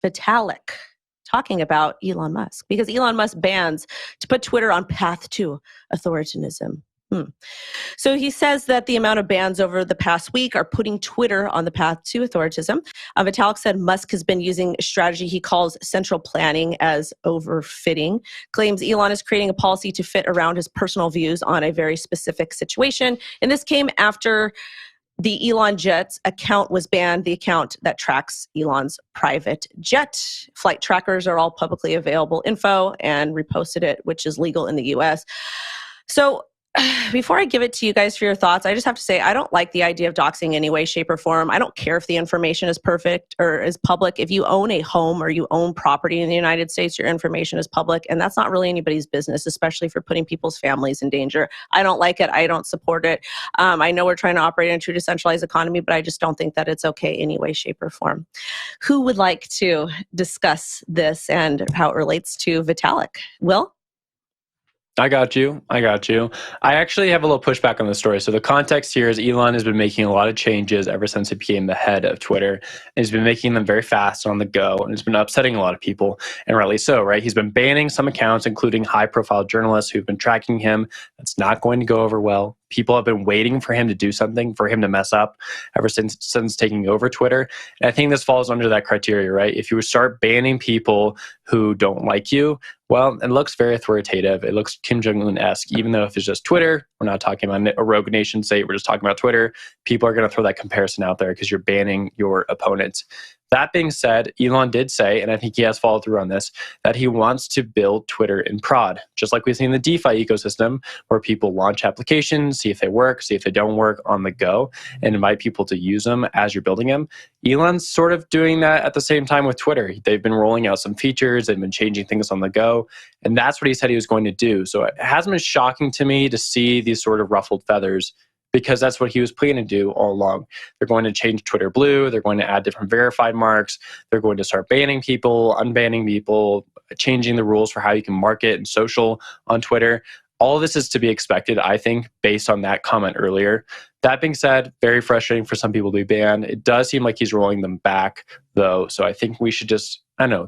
Vitalik talking about Elon Musk, because Elon Musk bans to put Twitter on path to authoritarianism. So he says that the amount of bans over the past week are putting Twitter on the path to authoritarianism. Vitalik said Musk has been using a strategy he calls central planning as overfitting, claims Elon is creating a policy to fit around his personal views on a very specific situation. And this came after the Elon Jet account was banned, the account that tracks Elon's private jet. Flight trackers are all publicly available info, and reposted it, which is legal in the US. So before I give it to you guys for your thoughts, I just have to say I don't like the idea of doxing in any way, shape, or form. I don't care if the information is perfect or is public. If you own a home or you own property in the United States, your information is public, and that's not really anybody's business, especially for putting people's families in danger. I don't like it. I don't support it. I know we're trying to operate in a true decentralized economy, but I just don't think that it's okay any way, shape, or form. Who would like to discuss this and how it relates to Vitalik? Will? I got you. I actually have a little pushback on the story. So the context here is Elon has been making a lot of changes ever since he became the head of Twitter. And he's been making them very fast on the go, and it's been upsetting a lot of people, and rightly so, right? He's been banning some accounts, including high-profile journalists who've been tracking him. That's not going to go over well. People have been waiting for him to do something, for him to mess up ever since taking over Twitter. And I think this falls under that criteria, right? If you start banning people who don't like you, well, it looks very authoritative. It looks Kim Jong-un-esque, even though if it's just Twitter, we're not talking about a rogue nation state, we're just talking about Twitter, people are going to throw that comparison out there because you're banning your opponents. That being said, Elon did say, and I think he has followed through on this, that he wants to build Twitter in prod, just like we've seen in the DeFi ecosystem, where people launch applications, see if they work, see if they don't work on the go, and invite people to use them as you're building them. Elon's sort of doing that at the same time with Twitter. They've been rolling out some features, they've been changing things on the go, and that's what he said he was going to do. So it hasn't been shocking to me to see these sort of ruffled feathers, because that's what he was planning to do all along. They're going to change Twitter Blue. They're going to add different verified marks. They're going to start banning people, unbanning people, changing the rules for how you can market and social on Twitter. All of this is to be expected, I think, based on that comment earlier. That being said, very frustrating for some people to be banned. It does seem like he's rolling them back, though. So I think we should just,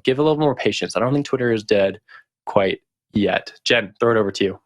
give a little more patience. I don't think Twitter is dead quite yet. Jen, throw it over to you.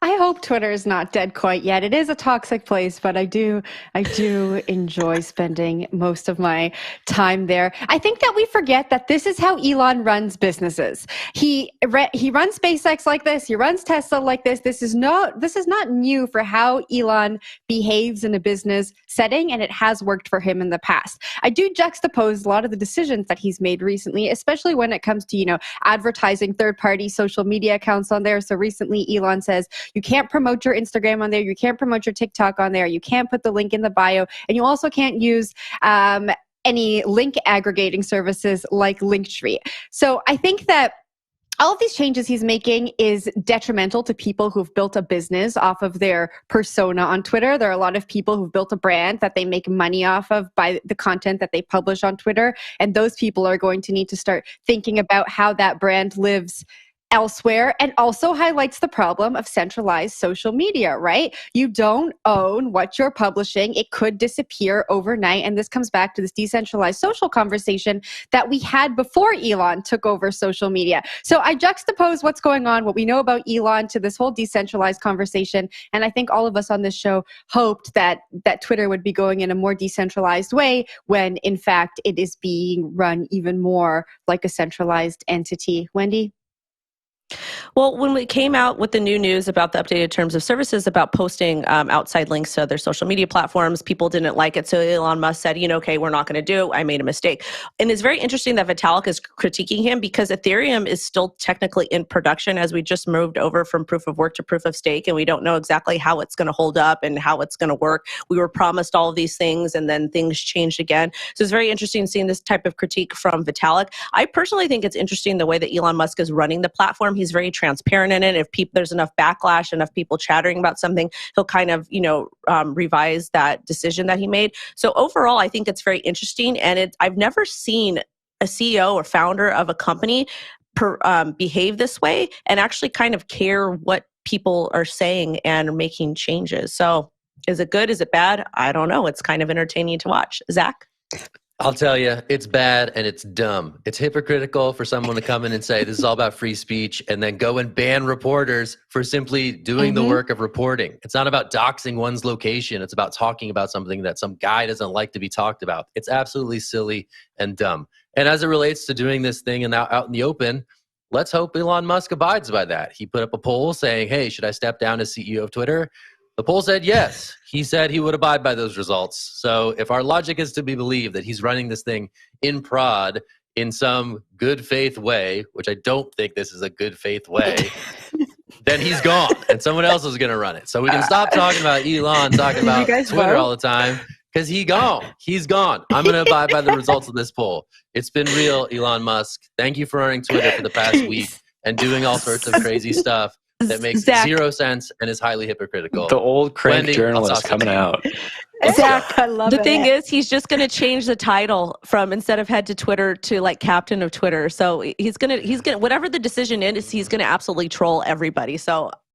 I hope Twitter is not dead quite yet. It is a toxic place, but I do enjoy spending most of my time there. I think that we forget that this is how Elon runs businesses. He runs SpaceX like this. He runs Tesla like this. This is not new for how Elon behaves in a business setting, and it has worked for him in the past. I do juxtapose a lot of the decisions that he's made recently, especially when it comes to, advertising third-party social media accounts on there. So recently, Elon says, you can't promote your Instagram on there. You can't promote your TikTok on there. You can't put the link in the bio. And you also can't use any link aggregating services like Linktree. So I think that all of these changes he's making is detrimental to people who've built a business off of their persona on Twitter. There are a lot of people who've built a brand that they make money off of by the content that they publish on Twitter. And those people are going to need to start thinking about how that brand lives elsewhere, and also highlights the problem of centralized social media, right? You don't own what you're publishing. It could disappear overnight. And this comes back to this decentralized social conversation that we had before Elon took over social media. So I juxtapose what's going on, what we know about Elon, to this whole decentralized conversation. And I think all of us on this show hoped that Twitter would be going in a more decentralized way, when in fact it is being run even more like a centralized entity. Wendy? Well, when we came out with the new news about the updated terms of services about posting outside links to other social media platforms, people didn't like it. So Elon Musk said, okay, we're not going to do it. I made a mistake. And it's very interesting that Vitalik is critiquing him, because Ethereum is still technically in production, as we just moved over from proof of work to proof of stake. And we don't know exactly how it's going to hold up and how it's going to work. We were promised all of these things, and then things changed again. So it's very interesting seeing this type of critique from Vitalik. I personally think it's interesting the way that Elon Musk is running the platform. He's very transparent in it. If there's enough backlash, enough people chattering about something, he'll kind of, revise that decision that he made. So overall, I think it's very interesting. And I've never seen a CEO or founder of a company behave this way and actually kind of care what people are saying and making changes. So is it good? Is it bad? I don't know. It's kind of entertaining to watch. Zach? I'll tell you, it's bad and it's dumb. It's hypocritical for someone to come in and say this is all about free speech and then go and ban reporters for simply doing the work of reporting. It's not about doxing one's location. It's about talking about something that some guy doesn't like to be talked about. It's absolutely silly and dumb. And as it relates to doing this thing and out in the open, let's hope Elon Musk abides by that. He put up a poll saying, hey, should I step down as CEO of Twitter? The poll said yes. He said he would abide by those results. So if our logic is to be believed that he's running this thing in prod in some good faith way, which I don't think this is a good faith way, then he's gone and someone else is going to run it. So we can stop talking about Elon, talking about Twitter all the time because he's gone. He's gone. I'm going to abide by the results of this poll. It's been real, Elon Musk. Thank you for running Twitter for the past week and doing all sorts of crazy stuff that makes zero sense and is highly hypocritical. The old crank journalist coming out. Zach, I love The it. thing is, he's just going to change the title from instead of head to Twitter to like captain of Twitter. So he's gonna whatever the decision is, he's gonna absolutely troll everybody. So